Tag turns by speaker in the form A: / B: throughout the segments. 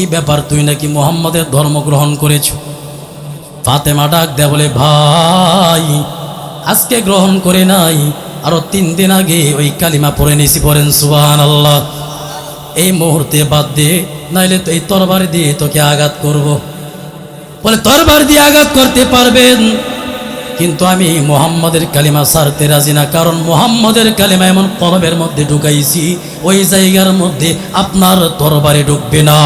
A: এই ব্যাপার, তুই নাকি মুহাম্মাদের ধর্ম গ্রহণ করেছ? ফাতেমা ডাক দেয়া বলে, ভাই আজকে গ্রহণ করে নাই, আরো 3 দিন আগে ওই কালিমা পড়ে নিয়েছি। পড়েন সুবহানাল্লাহ। এই মুহূর্তে বাদ দে, নাইলে তো এই তরবারি দিয়ে তোকে আঘাত করব। বলে, তরবার দিয়ে আঘাত করতে পারবেন, কিন্তু আমি মুহাম্মাদের কালিমা ছাড়তে রাজি না, কারণ মুহাম্মাদের কালিমা এমন কলবের মধ্যে ঢুকাইছি, ওই জায়গার মধ্যে আপনার তরবারে ঢুকবে না।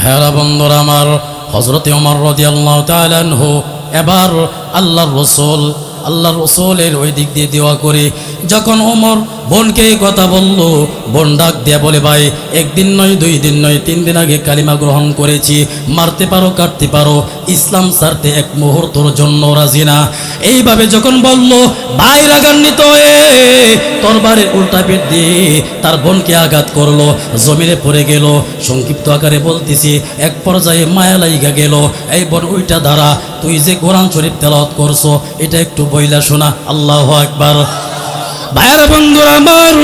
A: ভেড়া বন্ধুরা আমার, হযরতে ওমর রাদিয়াল্লাহু তাআলা আনহু এবার আল্লাহর রসুলের ওই দিক দিয়ে দেওয়া করে যখন ওমর বোনকে কথা বলল, বোন ডাক দিয়া বলে, ভাই 1 দিন নয় 2 দিন নয় 3 দিন আগে কালিমা গ্রহণ করেছি, মারতে পারো কাটতে পারো, ইসলাম ছাড়তে 1 মুহূর্তের জন্য রাজি না। এইভাবে যখন বলল, ভাই রাগান্বিত হয়ে তরবারে উল্টা পিঠ দিয়ে তার বোনকে আঘাত করলো, জমিনে পড়ে গেল। সংক্ষিপ্ত আকারে বলতেছি, এক পর্যায়ে মায়া লাইগা গেল, এই বোন ওইটা দ্বারা তুই যে কোরআন শরীফ তেলাওয়াত করছো এটা একটু বইলা শোনা। আল্লাহু আকবার। ভাইয়ের বন্ধুরা আমার,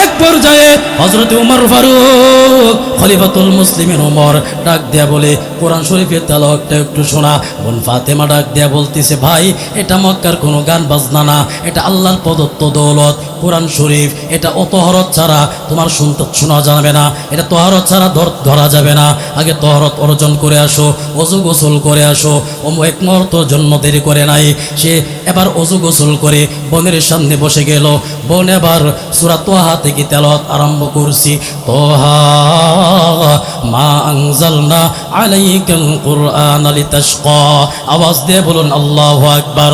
A: এক পর্যায়ে হযরত ওমর ফারুক খলিফাতুল মুসলিমিন ওমর ডাক দেয়া বলে, কোরআন শরীফের তেলাওয়াতটা একটু শোনা। বোন ফাতেমা ডাক দেয়া বলতেছে, ভাই এটা মক্কার কোনো গান বাজনা না, এটা আল্লাহর প্রদত্ত দৌলত কোরআন শরীফ, এটা তহরত ছাড়া তোমার শোনা যাবে না, এটা তহরত ছাড়া ধরা যাবে না। আগে তহরত অর্জন করে আসো, অজু গোসল করে আসো। এক মুহূর্তের জন্য দেরি করে নাই, সে এবার অজু গোসল করে বোনের সামনে বসে গেল। বোন এবার সূরা তোহা থেকে তেলাওয়াত আরম্ভ করছি। তোহা মা আনজালনা আলাইকাল কুরআনা লিতাশকা। আওয়াজ দিয়ে বলুন আল্লাহু আকবার।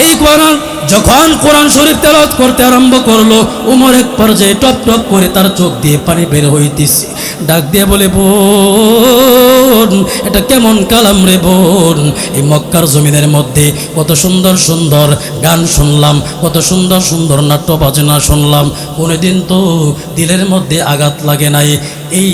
A: এই কোরআন যখন কোরআন শরীফ তেলাওয়াত করতে আরম্ভ করলো, ওমর এক পর্যায়ে টপ টপ করে তার চোখ দিয়ে পানি বের হইতেছে। ডাক দিয়ে বলে, বোন এটা কেমন কালাম রে বোন? এই মক্কার জমিনের মধ্যে কত সুন্দর সুন্দর গান শুনলাম, কত সুন্দর সুন্দর নাট্য বাজনা শুনলাম, কোনোদিন তো দিলের মধ্যে আঘাত লাগে নাই। এই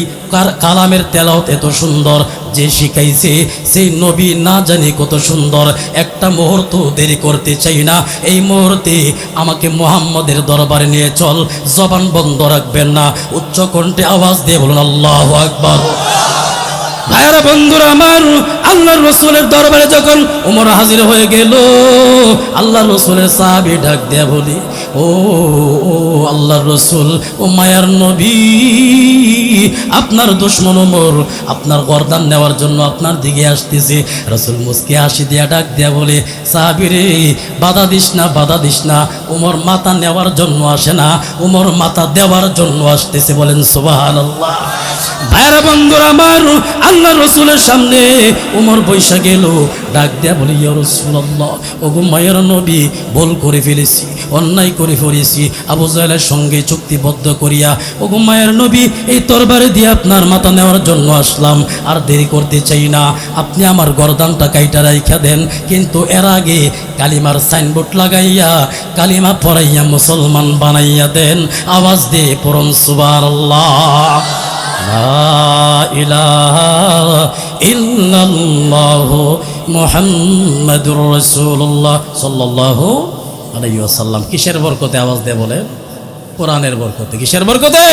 A: কালামের তেলাওয়াত এত সুন্দর, যে শিখাইছে সেই নবী না জানি কত সুন্দর। একটা মুহূর্ত দেরি করতে চাই না, এই মুহূর্তে আমাকে মুহাম্মাদের দরবারে নিয়ে চল। জবান বন্ধ রাখবেন না, উচ্চ কণ্ঠে আওয়াজ দিয়ে বলুন আল্লাহু আকবার। ভাইরা বন্ধুরা আমার, আল্লাহর রসুলের দরবারে যখন ওমর হাজির হয়ে গেল, আল্লাহর রসুলের সাহাবী ডাক দেয়া বলি, ও আল্লাহর রসুল, ও মায়ার নবী, আপনার দুশমন ওমর আপনার গর্দান নেওয়ার জন্য আপনার দিকে আসতেছে। রসুল মুস্কি হাসি দিয়া ডাক দেয়া বলে, সাহাবী রে, বাধা দিস না, বাধা দিস না, ওমর মাথা নেওয়ার জন্য আসে না, ওমর মাথা দেওয়ার জন্য আসতেছে। বলেন সুবহানাল্লাহ। ভাইরা বন্ধুরা আমার, আল্লাহ রসুলের সামনে ওমর বৈশা গেল, ডাক দেয়া বলি, ইয়া রাসূলুল্লাহ, ওগো মায়ের নবী, ভুল করে ফেলেছি, অন্যায় করে ফেলেছি, আবু জাহেলের সঙ্গে চুক্তিবদ্ধ করিয়া ওগো মায়ের নবী এই তরবারি দিয়ে আপনার মাথা নেওয়ার জন্য আসলাম, আর দেরি করতে চাই না, আপনি আমার গর্দানটা কাইটা রাইখা দেন, কিন্তু এর আগে কালিমার সাইনবোর্ড লাগাইয়া কালিমা পড়াইয়া মুসলমান বানাইয়া দেন। আওয়াজ দিয়ে পড়ুন সুবহানাল্লাহ। লা ইলাহা ইল্লাল্লাহু মুহাম্মাদুর রাসূলুল্লাহ সাল্লাল্লাহু আলাইহি ওয়াসাল্লাম। কিসের বরকতে? আওয়াজ দিয়ে বলে, কোরআনের বরকতে। কিসের বরকতে?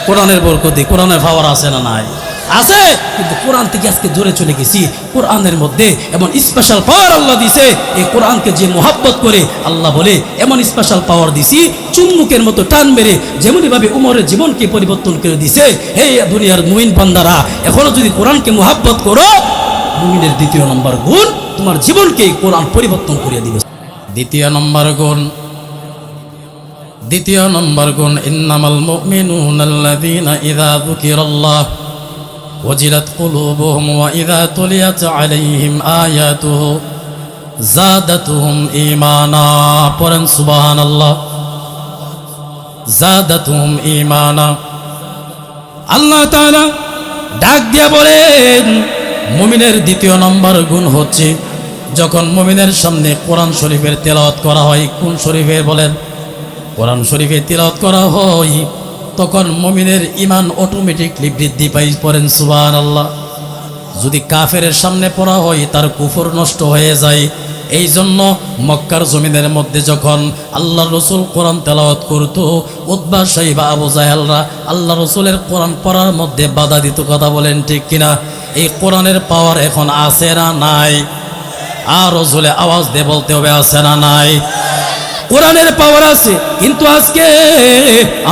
A: কোরআনের বরকতে। কোরআনের পাওয়ার আছে না নাই? আছে, কিন্তু কোরআন থেকে আজকে দূরে চলে গেছি। কোরআনের মধ্যে এমন স্পেশাল পাওয়ার আল্লাহ দিছে, এই কোরআনকে যে মোহাব্বত করে আল্লাহ বলে এমন স্পেশাল পাওয়ার দিছি, চুম্বুকের মতো টান মেরে যেমনভাবে উমরের জীবনকে পরিবর্তন করে দিছে। হে দুনিয়ার মুমিন বান্দারা, এখনো যদি কোরআনকে মোহাব্বত করো, মুমিনের 2 নম্বর গুণ, তোমার জীবনকে কোরআন পরিবর্তন করে দিবে। 2 নম্বর গুণ, ইন্নামাল মুমিনুনা আল্লাযীনা ইযা যুকিরাল্লাহ ওয়াজিলাত কুলুবুহুম ওয়া ইযা তুলিয়াত আলাইহিম আয়াতুহু যাদাতুহুম ঈমানা। পড়েন সুবহানাল্লাহ। যাদাতুহুম ঈমানা। আল্লাহ তাআলা ডাক দিয়া বলেন, মুমিনের 2 নম্বর গুণ হচ্ছে যখন মুমিনের সামনে কোরআন শরীফের তেলাওয়াত করা হয়। কোন শরীফের বলেন? কোরআন শরীফে তিলাওয়াত করা হয়, তখন মুমিনের ঈমান অটোমেটিকলি বৃদ্ধি পায়। পড়েন সুবহানাল্লাহ। যদি কাফেরের সামনে পড়া হয় তার কুফর নষ্ট হয়ে যায়। এই জন্য মক্কার জমিনের মধ্যে যখন আল্লাহ রসুল কোরআন তেলাওয়াত করত, উতবা সাইবা আবু জাহেলরা আল্লাহ রসুলের কোরআন পড়ার মধ্যে বাধা দিত। কথা বলেন ঠিক কিনা? এই কোরআনের পাওয়ার এখন আছে না নাই? আর রসুলে আওয়াজ দিয়ে বলতে হবে আছে না নাই? কোরআনের পাওয়ার আছে, কিন্তু আজকে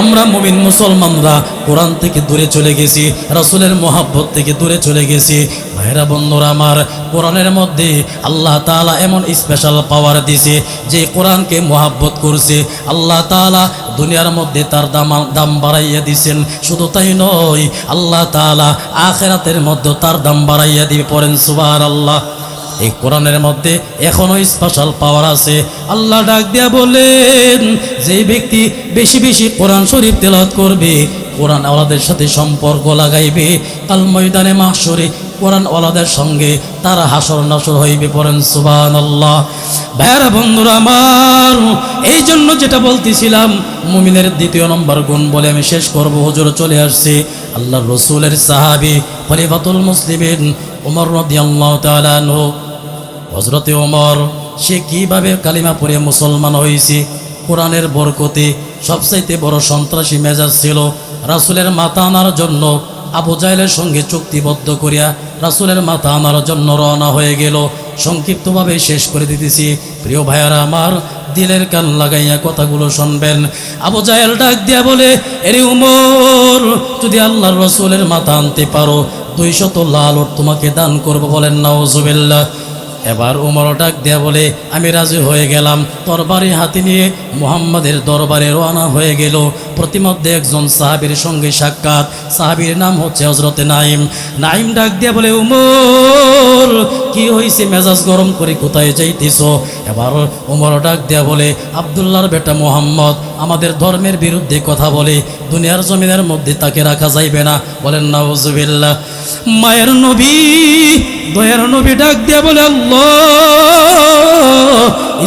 A: আমরা মুমিন মুসলমানরা কোরআন থেকে দূরে চলে গেছি, রাসূলের মহব্বত থেকে দূরে চলে গেছি। ভাইরা বন্ধুরা আমার, কোরআনের মধ্যে আল্লাহ তাআলা এমন স্পেশাল পাওয়ার দিছে যে কোরআনকে মহব্বত করছে আল্লাহ তাআলা দুনিয়ার মধ্যে তার দাম বাড়াইয়া দিছেন। শুধু তাই নয়, আল্লাহ তাআলা আখিরাতের মধ্যে তার দাম বাড়াইয়া দিবে। পড়েন সুবহানাল্লাহ। এই কোরআনের মধ্যে এখনো স্পেশাল পাওয়ার আছে। আল্লাহ ডাক দিয়া বলেন, যে ব্যক্তি বেশি বেশি কোরআন শরীফ তেলাওয়াত করবে, কোরআন ওয়ালাদের সাথে সম্পর্ক লাগাইবে, কাল ময়দানে মাহশরে কোরআন ওয়ালাদের সঙ্গে তারা হাসর নাসর হইবে। পড়েন সুবহানাল্লাহ। ভাইরা বন্ধুরা আমার, এই জন্য যেটা বলতেছিলাম মুমিনের দ্বিতীয় নম্বর গুণ বলে আমি শেষ করব। হুজুর চলে আসছে, আল্লাহর রাসূলের সাহাবী খলিফাতুল মুসলিমিন ওমর রাদিয়াল্লাহু তাআলা আনহু। হযরতে ওমর সে কিভাবে কালিমা পড়ে মুসলমান হয়েছে? কোরআনের বরকতে। সবচাইতে বড় সন্ত্রাসী মেজাজ ছিল রাসূলের মাথা আনার জন্য। আবু জাহেলের সঙ্গে চুক্তিবদ্ধ করিয়া রাসূলের মাথা আনার জন্য রওনা হয়ে গেল। সংক্ষিপ্তভাবে শেষ করে দিতেছি প্রিয় ভাইয়ারা আমার, দিলের কান লাগাইয়া কথাগুলো শুনবেন। আবু জাহেল ডাক দিয়া বলে, এরে ওমর, যদি আল্লাহর রাসূলের মাথা আনতে পারো 200 লাল ওট তোমাকে দান করব। বলেন নাউজুবিল্লাহ। এবার ওমর ডাক দেয়া বলে, আমি রাজি হয়ে গেলাম। তরবারি হাতে নিয়ে মুহাম্মাদের দরবারে রওনা হয়ে গেল। প্রতিমধ্যে একজন সাহাবীর সঙ্গে সাক্ষাৎ। সাহাবীর নাম হচ্ছে হযরতে নাঈম। নাঈম ডাক দিয়া বলে, ওমর কি হয়েছে? মেজাজ গরম করে কোথায় যাইতেছো? এবার ওমর ডাক দেয়া বলে, আব্দুল্লাহর বেটা মুহাম্মদ আমাদের ধর্মের বিরুদ্ধে কথা বলে, দুনিয়ার জমিনের মধ্যে তাকে রাখা যাইবে না। বলেন নাউজুবিল্লাহ। মায়ের নবী, দয়ার নবী ডাক দিয়া বলে, আল্লাহ,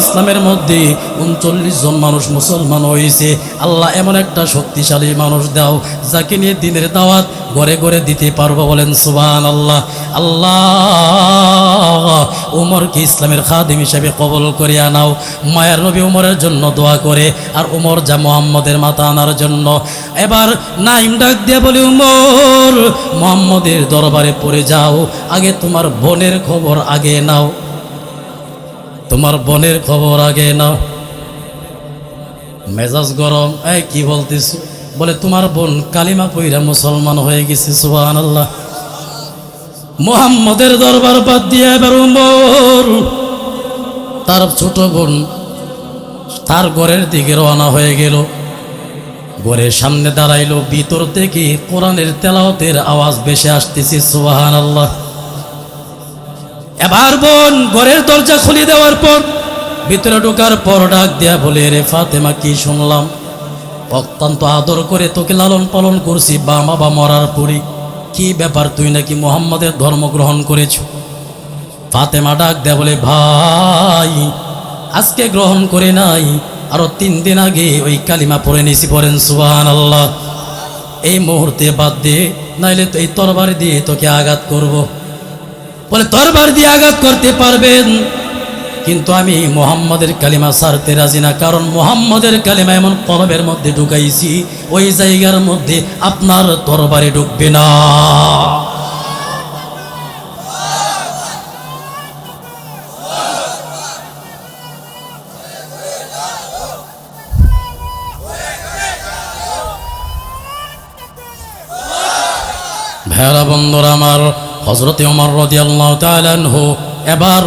A: ইসলামের মধ্যে 39 জন মানুষ মুসলমান হয়েছে। আল্লাহ এমন একটা শক্তিশালী মানুষ দাও যাকে নিয়ে দিনের দাওয়াত ঘরে ঘরে দিতে পারবো। বলেন সুবহানাল্লাহ। আল্লাহ উমরকে ইসলামের খাদিম হিসেবে কবুল করিয়া নাও। মায়ের নবী উমরের জন্য দোয়া করে, আর উমর যা মুহাম্মদের মাথা আনার জন্য। এবার নাঈম ডাক দিয়া বলে, উমর মুহাম্মদের দরবারে পড়ে যাও, আগে তোমার বোনের খবর আগে নাও, তোমার বোনের খবর আগে নাও। মেজাজ গরম, এই কি বলতিস? বলে, তোমার বোন কালিমা পইরা মুসলমান হয়ে গেছে। সুবহানাল্লাহ। মুহাম্মদের দরবার বাদ দিয়ে এবার উমর তার ছোট বোন তার ঘরের দিকে রওনা হয়ে গেল। ঘরের সামনে দাঁড়াইলো, ভিতর থেকে কোরআনের তেলাওয়াতের আওয়াজ ভেসে আসতেছে। সুবহানাল্লাহ। এবার বোন ঘরের দরজা খুলে দেওয়ার পর ভিতরে ঢোকার পর ডাক দেয়া বলে, রে ফাতেমা, কি শুনলাম? অত্যন্ত আদর করে তোকে লালন পালন করছি বা বাবা মরার পরে, কি ব্যাপার তুই নাকি মুহাম্মদের ধর্ম গ্রহণ করেছ? ফাতেমা ডাক দেয়া বলে, ভাই আজকে গ্রহণ করে নাই, আরো 3 দিন আগে ওই কালিমা পড়ে নিয়েছি। পড়েন সুবহানাল্লাহ। এই মুহূর্তে বাদ দে, নাইলে তো এই তরবার দিয়ে তোকে আঘাত করব। বলে, তরবার দিয়ে আঘাত করতে পারবেন, কিন্তু আমি মুহাম্মদের কালিমা ছাড়তে রাজি না, কারণ মুহাম্মদের কালিমা এমন কলবের মধ্যে ঢুকাইছি, ওই জায়গার মধ্যে আপনার তরবারে ঢুকবে না। ভাইরা বন্ধুরা আমার, হযরতে ওমর রাদিয়াল্লাহু তাআলা আনহু এবার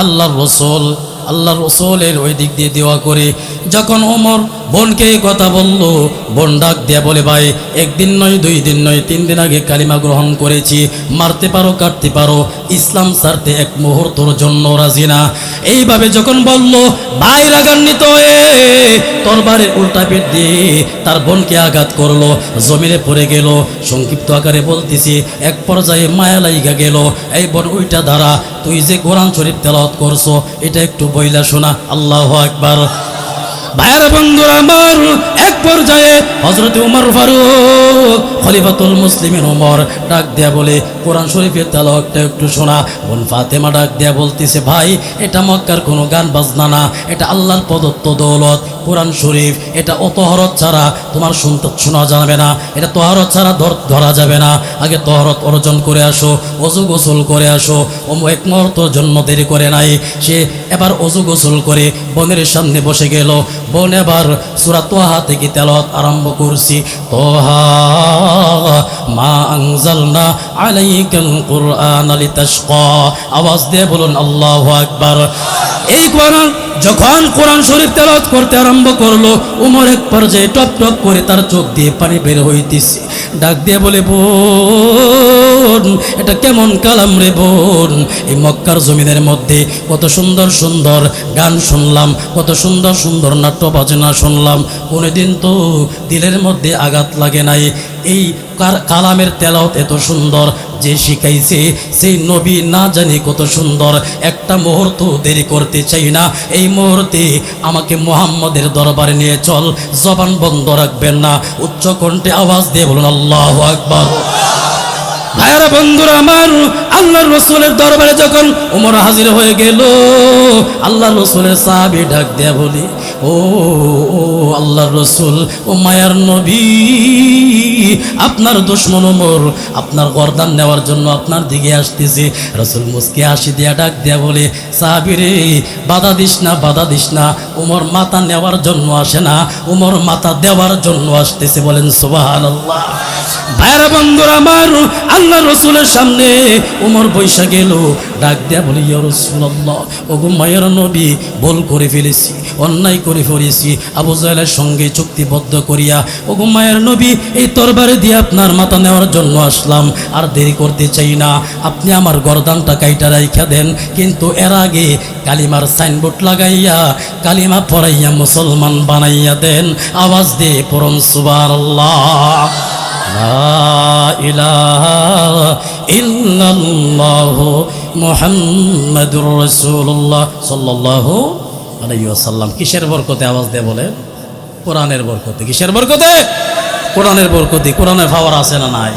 A: আল্লাহর রসুলের ওই দিক দিয়ে দোয়া করে যখন ওমর বোনকে এই কথা বলল, বোন ডাক দিয়া বলে, ভাই 1 দিন নয় 2 দিন নয় 3 দিন আগে কালিমা গ্রহণ করেছি, মারতে পারো কাটতে পারো, ইসলাম ছাড়তে 1 মুহূর্তের জন্য রাজি না। এইভাবে যখন বলল, ভাই রাগান্বিত হয়ে তরবারের উল্টা পিঠ দিয়ে তার বোনকে আঘাত করলো, জমিনে পড়ে গেল। সংক্ষিপ্ত আকারে বলতেছি, এক পর্যায়ে মায়া লাইগা গেল, এই বোন ওইটা দ্বারা তুই যে কোরআন শরীফ তেলাওয়াত করছো এটা একটু বইলা শোনা। আল্লাহু আকবার। ভাইরা বন্ধুরা আমার, এক পর্যায়ে হযরত ওমর ফারুক খলিফাতুল মুসলিমিন ওমর ডাক দেয়া বলে, কোরআন শরীফের তেলাওয়াতটা একটু শোনা। বোন ফাতেমা ডাক দেয়া বলতেছে, ভাই এটা মক্কার কোনো গান বাজনা না, এটা আল্লাহর প্রদত্ত দৌলত কোরআন শরীফ। এটা ও তহরত ছাড়া তোমার শোনা যাবে না, এটা তহরত ছাড়া ধরা যাবে না। আগে তহরত অর্জন করে আসো, অজু গোসল করে আসো। ও এক মুহূর্তের জন্য দেরি করে নাই, সে এবার অজু গোসল করে বোনের সামনে বসে গেল। বোন এবার সূরা তোহা থেকে তেলাওয়াত আরম্ভ করছি। তোহা মা আনজালনা আলাইকাল কুরআনা লিতাশকা। আওয়াজ দিয়ে বলুন আল্লাহু আকবার। এই কোরআন যখন কোরআন শরীফ তেলাওয়াত করতে আরম্ভ করলো, ওমর এক পর্যায়ে টপ টপ করে তার চোখ দিয়ে পানি বের হইতেছে। ডাক দিয়ে বলে, বোন এটা কেমন কালাম রে বোন? এই মক্কার জমিনের মধ্যে কত সুন্দর সুন্দর গান শুনলাম, কত সুন্দর সুন্দর নাট্য বাজনা শুনলাম, কোনোদিন তো দিলের মধ্যে আঘাত লাগে নাই। এই কালামের তেলাওয়াত এত সুন্দর, যে শিখাইছে সেই নবী না জানি কত সুন্দর। একটা মুহূর্ত দেরি করতে চাই না, এই মুহূর্তে আমাকে মুহাম্মদের দরবারে নিয়ে চল। জবান বন্ধ রাখবেন না, উচ্চ কণ্ঠে আওয়াজ দিয়ে বলুন আল্লাহু আকবার। ভাইরা বন্ধুরা আমার, আল্লাহর রসুলের দরবারে যখন ওমর হাজির হয়ে গেল, আল্লাহর রসুলের সাহাবী ডাক দেয়া বলি, ও আল্লাহর রসুল, ও মায়ার নবী, আপনার দুশমন ওমর আপনার গর্দান নেওয়ার জন্য আপনার দিকে আসতেছে। রসুল মুস্কি হাসি দিয়া ডাক দেয়া বলে, সাহাবী রে, বাধা দিস না, বাধা দিস না। ওমর মাথা নেওয়ার জন্য আসে না, ওমর মাথা দেওয়ার জন্য আসতেছে। বলেন সুবহানাল্লাহ। ভাইরা বন্ধুরা আমার, আল্লাহ রসুলের সামনে ওমর বৈশা গেল, ডাক দেয়া বলি, ইয়া রাসূলুল্লাহ, ওগো মায়ের নবী, ভুল করে ফেলেছি, অন্যায় করে ফেলেছি, আবু জাহেলের সঙ্গে চুক্তিবদ্ধ করিয়া ওগো মায়ের নবী এই তরবারি দিয়ে আপনার মাথা নেওয়ার জন্য আসলাম। আর দেরি করতে চাই না, আপনি আমার গর্দানটা কাইটা রাইখা দেন, কিন্তু এর আগে কালিমার সাইনবোর্ড লাগাইয়া কালিমা পড়াইয়া মুসলমান বানাইয়া দেন। আওয়াজ দিয়ে পড়ুন সুবহানাল্লাহ। লা ইলাহা ইল্লাল্লাহু মুহাম্মাদুর রাসূলুল্লাহ সাল্লাল্লাহু আলাইহি ওয়াসাল্লাম। কিসের বরকতে? আওয়াজ দিয়ে বলে, কোরআনের বরকতে। কিসের বরকতে? কোরআনের বরকতে। কোরআনের পাওয়ার আছে না নাই?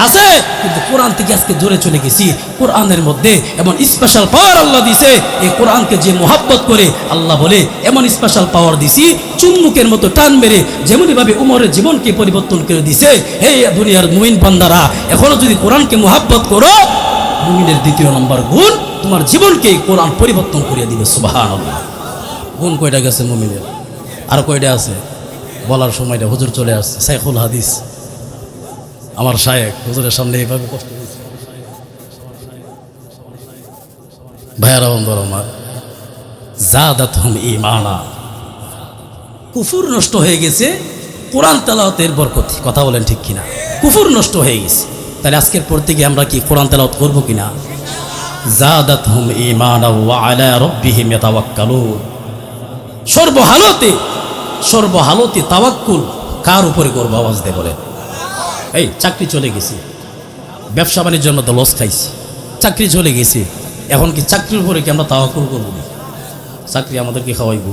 A: আছে, কিন্তু কোরআন থেকে আজকে জোরে চলে গেছি। কোরআনের মধ্যে এমন স্পেশাল পাওয়ার আল্লাহ দিছে, এই কোরআনকে যে মোহাব্বত করে আল্লাহ বলে এমন স্পেশাল পাওয়ার দিছি, চুম্বুকের মতো টান মেরে যেমনইভাবে উমরের জীবনকে পরিবর্তন করে দিছে। হে দুনিয়ার মুমিন বান্দারা, এখনো যদি কোরআনকে মোহাব্বত করো, মুমিনের দ্বিতীয় নম্বর গুণ, তোমার জীবনকে কোরআন পরিবর্তন করে দিবে। সুবহানাল্লাহ। গুণ কয়টা গেছে মুমিনের? আর কয়টা আছে? বলার সময়টা হুজুর চলে আসছে, শাইখুল হাদিস আমার শায়েখ, হুজুরের সামনে এইভাবে কষ্ট দিচ্ছে। ভাইয়ারা বন্ধুরা আমার, জাদাতহুম ঈমানা, কুফুর নষ্ট হয়ে গেছে কোরআন তেলাওয়াতের বরকতে। কথা বলেন ঠিক কিনা? কুফুর নষ্ট হয়ে গেছে। তাহলে আজকের পর থেকে আমরা কি কোরআন তেলাওয়াত করব কিনা? জাদাতহুম ঈমানা ওয়া আলা রাব্বিহিম ইয়াতাওয়াক্কালুন। সর্বহালতে তাওয়াক্কুল কার উপরে করবো? আওয়াজ দিয়ে বলেন। এই চাকরি চলে গেছে, ব্যবসা বাণিজ্যের মধ্যে লস খাইছি, চাকরি চলে গেছে, এখন কি চাকরির উপরে কি আমরা তাওয়াক্কুল করবো? চাকরি আমাদেরকে খাওয়াইবো,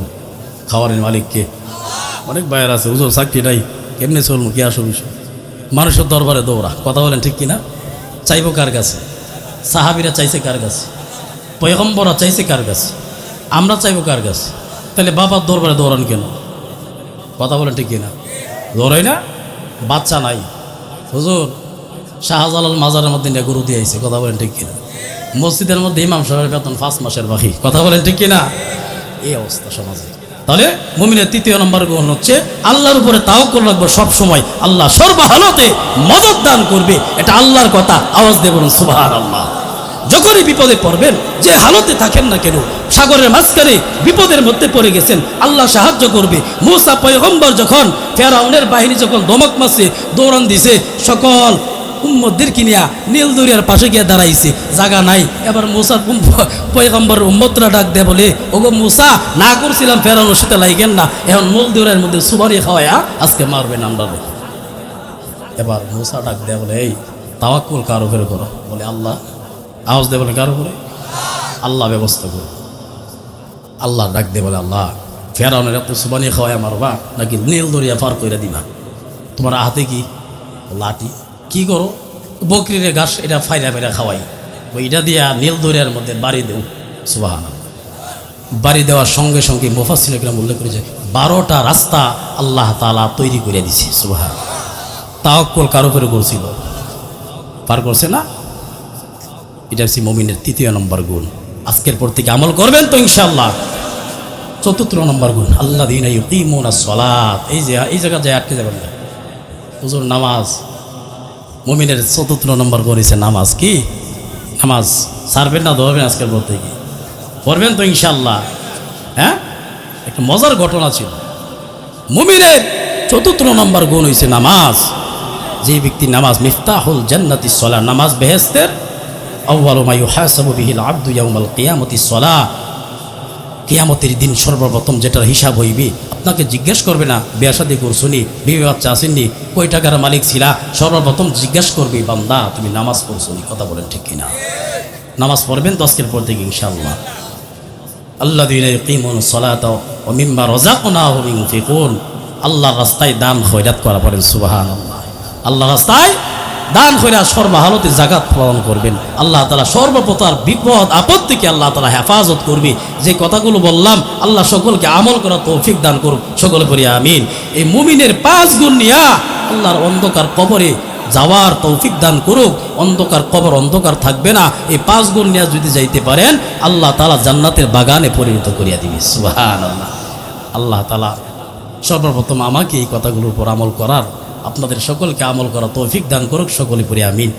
A: খাওয়ারের মালিককে। অনেক বাইরে আছে, হুজুর চাকরি নাই, কেমনে চলবো, কি আসো বিষয়? মানুষের দরবারে দৌড়া। কথা বলেন ঠিক কিনা? চাইবো কার কাছে? সাহাবীরা চাইছে কার কাছে? পয়গম্বররা চাইছে কার কাছে? আমরা চাইবো কার কাছে? তাহলে বাবার দরবারে দৌড়ান কেন? কথা বলেন ঠিক কিনা? দৌড়াই না? বাচ্চা নাই, হুজুর শাহজালাল মাজারের মধ্যে নিয়ে গরু দিয়ে আইছে। কথা বলেন ঠিক কিনা? মসজিদের মধ্যে ইমাম সাহেবের বেতন 5 মাসের বাকি। কথা বলেন ঠিক কিনা? এই অবস্থা সমাজে। তাহলে মুমিনের তৃতীয় নম্বর গুণ হচ্ছে আল্লাহর উপরে তাওয়াক্কুল রাখবো সব সময়। আল্লাহ সর্বহালতে মদদ দান করবে, এটা আল্লাহর কথা। আওয়াজ দিয়ে বলুন সুবহানাল্লাহ। যখনই বিপদে পড়বেন, যে হালতে থাকেন না কেন, সাগরের মাঝখানে বিপদের মধ্যে পড়ে গেছেন, আল্লাহ সাহায্য করবে। মূসা পয়গম্বর যখন ফেরাউনের বাহিনী যখন দমক মারছে, দৌড়ান দিছে, সকল উম্মতদেরকে নিয়ে নীল দরিয়ার পাশে গিয়ে দাঁড়াইছে, জায়গা নাই। এবার মূসা পয়গম্বর উম্মতরা ডাক দেয় বলে, ওগো মূসা, না করছিলাম ফেরাউনের সাথে লাইগেন না, এখন নীল দরিয়ার মধ্যে সুবারি খাওয়ায়া আজকে মারবেন আমরা। এবার মূসা ডাক দেয় বলে, এই তাওয়াক্কুল কার উপরে করো? বলে আল্লাহ। আওয়াজ দেয় বলে কার উপরে? আল্লাহ ব্যবস্থা করো। আল্লাহ ডাক দিয়ে বলে, আল্লাহ ফেরাউনের এত সুবানি খাওয়াই মারবা নাকি নীল দরিয়া পার করে দিবা? তোমার হাতে কি লাঠি? কি করো? বকরিরে ঘাস এটা ফাইরা ফাইরা খাওয়াই, ওইটা দিয়া নীল দরিয়ার মধ্যে বাড়ি দেও। সুবহানাল্লাহ। বাড়ি দেওয়ার সঙ্গে সঙ্গে মুফাসসির ইকরাম উল্লেখ করেছে 12টা রাস্তা আল্লাহ তাআলা তৈরি করে দিছে। সুবহানাল্লাহ। তাওয়াক্কুল কার উপরে করছিল? পার করছে না? এটা হচ্ছে মুমিনের 3য় নম্বর গুণ। আজকের পর থেকে আমল করবেন তো ইনশাআল্লাহ। 4র্থ নম্বর গুণ আল্লাযীনা ইউকিমুনাস সালাত। এই জায়গা যায় আটকে যাবেন না। হুজুর নামাজ, মুমিনের 4র্থ নম্বর গুণ হচ্ছে নামাজ। কি নামাজ ছাড়বেন না, ধরবেন আজকের পর থেকে? পড়বেন তো ইনশাআল্লাহ। হ্যাঁ, একটা মজার ঘটনা ছিল। মুমিনের 4র্থ নম্বর গুণ হইছে নামাজ। যে ব্যক্তি নামাজ, মিফতাহুল জান্নাতিস সালাহ, নামাজ বেহেশতের আউয়ালু মা ইউহাসাবু বিহিল আবদু ইয়াউমাল কিয়ামতিস সালাহ। কিয়ামতের দিন সর্বপ্রথম যেটার হিসাব হইবে, আপনাকে জিজ্ঞেস করবে না বিয়া শাদী করছুনি, বিবি বাচ্চা আসেননি, কয় টাকার মালিক ছিলা, সর্বপ্রথম জিজ্ঞেস করবে বান্দা তুমি নামাজ পড়ছুনি। কথা বলেন ঠিক কিনা? নামাজ পড়বেন তো আজকের পর থেকে ইনশাআল্লাহ। আল্লাযীনা ইউকিমুনাস সালাতা ওয়া মিম্মা রাযাকনাহুম ইউনফিকুন। আল্লাহর রাস্তায় দান খয়রাত করা, পড়েন সুবহানাল্লাহ। আল্লাহর রাস্তায় দান কইরা সর্বহালতে যাকাত প্রদান করবেন। আল্লাহ তাআলা সর্বপ্রকার বিপদ আপদ থেকে আল্লাহ তাআলা হেফাজত করবে। যে কথাগুলো বললাম, আল্লাহ সকলকে আমল করার তৌফিক দান করুক। সকলে পড়ি আমিন। এই মুমিনের 5 গুণ নিয়া আল্লাহর অন্ধকার কবরে যাওয়ার তৌফিক দান করুক। অন্ধকার কবর অন্ধকার থাকবে না। এই 5 গুণ নিয়ে যদি যাইতে পারেন, আল্লাহ তাআলা জান্নাতের বাগানে পরিণত করিয়া দিবে। সুবহানাল্লাহ। আল্লাহ তাআলা সর্বপ্রথম আমাকে এই কথাগুলোর উপর আমল করার, আপনাদের সকলকে আমল করা তৌফিক দান করুক। সকলে পড়ি আমিন।